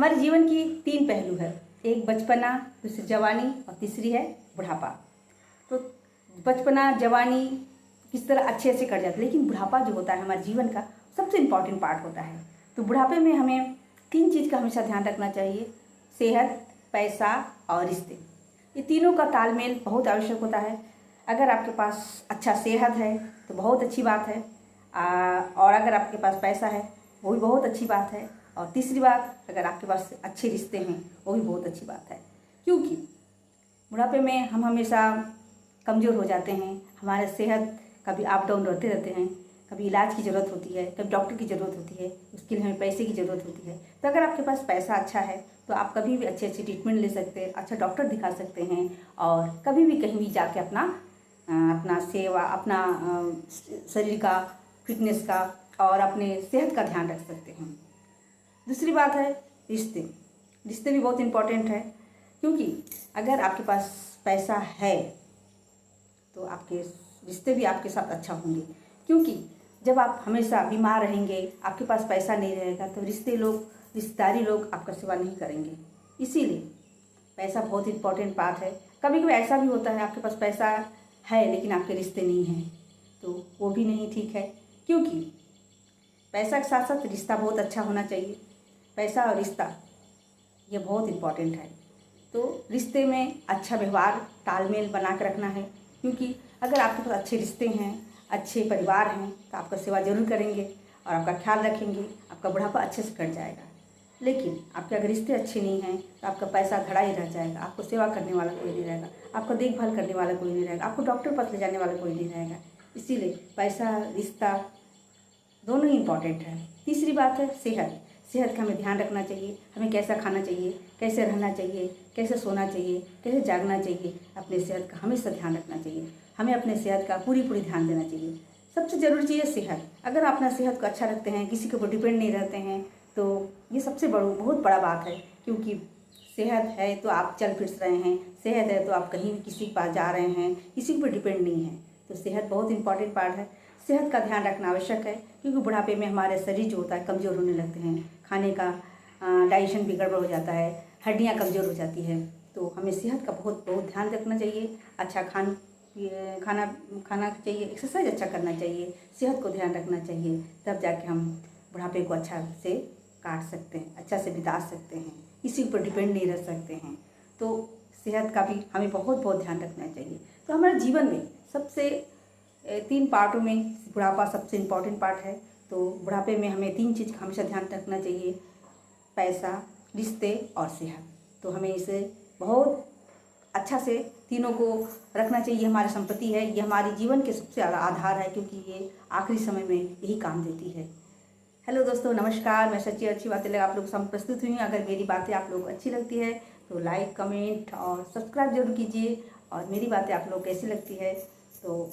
हमारे जीवन की 3 पहलू है, एक बचपना, दूसरी जवानी और तीसरी है बुढ़ापा। तो बचपना जवानी किस तरह अच्छे से कट जाती है, लेकिन बुढ़ापा जो होता है हमारे जीवन का सबसे इम्पॉर्टेंट पार्ट होता है। तो बुढ़ापे में हमें 3 चीज़ का हमेशा ध्यान रखना चाहिए, सेहत, पैसा और रिश्ते। ये तीनों का तालमेल बहुत आवश्यक होता है। अगर आपके पास अच्छा सेहत है तो बहुत अच्छी बात है, और अगर आपके पास पैसा है वो भी बहुत अच्छी बात है, और तीसरी बात अगर आपके पास अच्छे रिश्ते हैं वो भी बहुत अच्छी बात है। क्योंकि बुढ़ापे में हम हमेशा कमज़ोर हो जाते हैं, हमारे सेहत कभी अप डाउन रहते रहते हैं, कभी इलाज की ज़रूरत होती है, कभी डॉक्टर की ज़रूरत होती है, उसके लिए हमें पैसे की ज़रूरत होती है। तो अगर आपके पास पैसा अच्छा है तो आप कभी भी अच्छे अच्छे ट्रीटमेंट ले सकते हैं, अच्छा डॉक्टर दिखा सकते हैं, और कभी भी कहीं भी जाके अपना सेवा, अपना शरीर का फिटनेस का और अपने सेहत का ध्यान रख सकते हैं। दूसरी बात है रिश्ते। रिश्ते भी बहुत इम्पोर्टेंट है, क्योंकि अगर आपके पास पैसा है तो आपके रिश्ते भी आपके साथ अच्छा होंगे। क्योंकि जब आप हमेशा बीमार रहेंगे, आपके पास पैसा नहीं रहेगा, तो रिश्तेदारी लोग आपका सेवा नहीं करेंगे। इसीलिए पैसा बहुत इम्पोर्टेंट बात है। कभी कभी ऐसा भी होता है आपके पास पैसा है लेकिन आपके रिश्ते नहीं हैं, तो वो भी नहीं ठीक है। क्योंकि पैसा के साथ साथ रिश्ता बहुत अच्छा होना चाहिए। पैसा और रिश्ता ये बहुत इम्पॉर्टेंट है। तो रिश्ते में अच्छा व्यवहार, तालमेल बना के रखना है। क्योंकि अगर आपके पास अच्छे रिश्ते हैं, अच्छे परिवार हैं, तो आपका सेवा जरूर करेंगे और आपका ख्याल रखेंगे, आपका बुढ़ापा अच्छे से कट जाएगा। लेकिन आपके अगर रिश्ते अच्छे नहीं हैं तो आपका पैसा धड़ा ही रह जाएगा, आपको सेवा करने वाला कोई नहीं रहेगा, आपको देखभाल करने वाला कोई नहीं रहेगा, आपको डॉक्टर पास ले जाने वाला कोई नहीं रहेगा। इसीलिए पैसा, रिश्ता दोनों ही इम्पॉर्टेंट है। तीसरी बात है सेहत। सेहत का हमें ध्यान रखना चाहिए, हमें कैसा खाना चाहिए, कैसे रहना चाहिए, कैसे सोना चाहिए, कैसे जागना चाहिए। अपने सेहत का हमेशा ध्यान रखना चाहिए, हमें अपने सेहत का पूरी ध्यान देना चाहिए। सबसे ज़रूरी चीज़ है सेहत। अगर आप अपना सेहत को अच्छा रखते हैं, किसी के ऊपर डिपेंड नहीं रहते हैं, तो ये सबसे बहुत बड़ा बात है। क्योंकि सेहत है तो आप चल फिर रहे हैं, सेहत है तो आप कहीं भी किसी के पास जा रहे हैं, किसी के ऊपर डिपेंड नहीं है। तो सेहत बहुत इंपॉर्टेंट पार्ट है। सेहत का ध्यान रखना आवश्यक है, क्योंकि बुढ़ापे में हमारे शरीर जो होता है कमज़ोर होने लगते हैं, खाने का डाइजेशन भी गड़बड़ हो जाता है, हड्डियाँ कमज़ोर हो जाती है। तो हमें सेहत का बहुत ध्यान रखना चाहिए। अच्छा खाना चाहिए, एक्सरसाइज अच्छा करना चाहिए, सेहत को ध्यान रखना चाहिए, तब जाके हम बुढ़ापे को अच्छा से काट सकते हैं, अच्छा से बिता सकते हैं, किसी पर डिपेंड नहीं रह सकते हैं। तो सेहत का भी हमें बहुत ध्यान रखना चाहिए। तो हमारे जीवन में सबसे 3 पार्टों में बुढ़ापा सबसे इम्पॉर्टेंट पार्ट है। तो बुढ़ापे में हमें 3 चीज़ का हमेशा ध्यान रखना चाहिए, पैसा, रिश्ते और सेहत। तो हमें इसे बहुत अच्छा से तीनों को रखना चाहिए। हमारी संपत्ति है, ये हमारे जीवन के सबसे ज़्यादा आधार है, क्योंकि ये आखिरी समय में यही काम देती है। हेलो दोस्तों, नमस्कार। मैं सच्ची अच्छी बातें लेकर आप लोग के सामने प्रस्तुत हुई हूँ। अगर मेरी बातें आप लोग अच्छी लगती है तो लाइक, कमेंट और सब्सक्राइब जरूर कीजिए। और मेरी बातें आप लोग कैसी लगती है, तो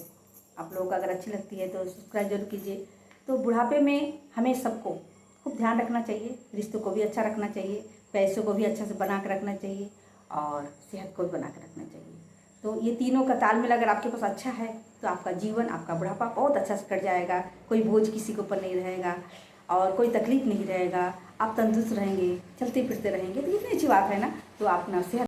आप लोगों को अगर अच्छी लगती है तो सब्सक्राइब जरूर कीजिए। तो बुढ़ापे में हमें सबको खूब ध्यान रखना चाहिए, रिश्तों को भी अच्छा रखना चाहिए, पैसों को भी अच्छा से बना कर रखना चाहिए, और सेहत को भी बना कर रखना चाहिए। तो ये तीनों का तालमेल अगर आपके पास अच्छा है तो आपका जीवन, आपका बुढ़ापा बहुत अच्छा से कट जाएगा। कोई बोझ किसी के ऊपर नहीं रहेगा और कोई तकलीफ नहीं रहेगा, आप तंदुरुस्त रहेंगे, चलते फिरते रहेंगे। तो इतनी अच्छी बात है ना। तो आप अपना सेहत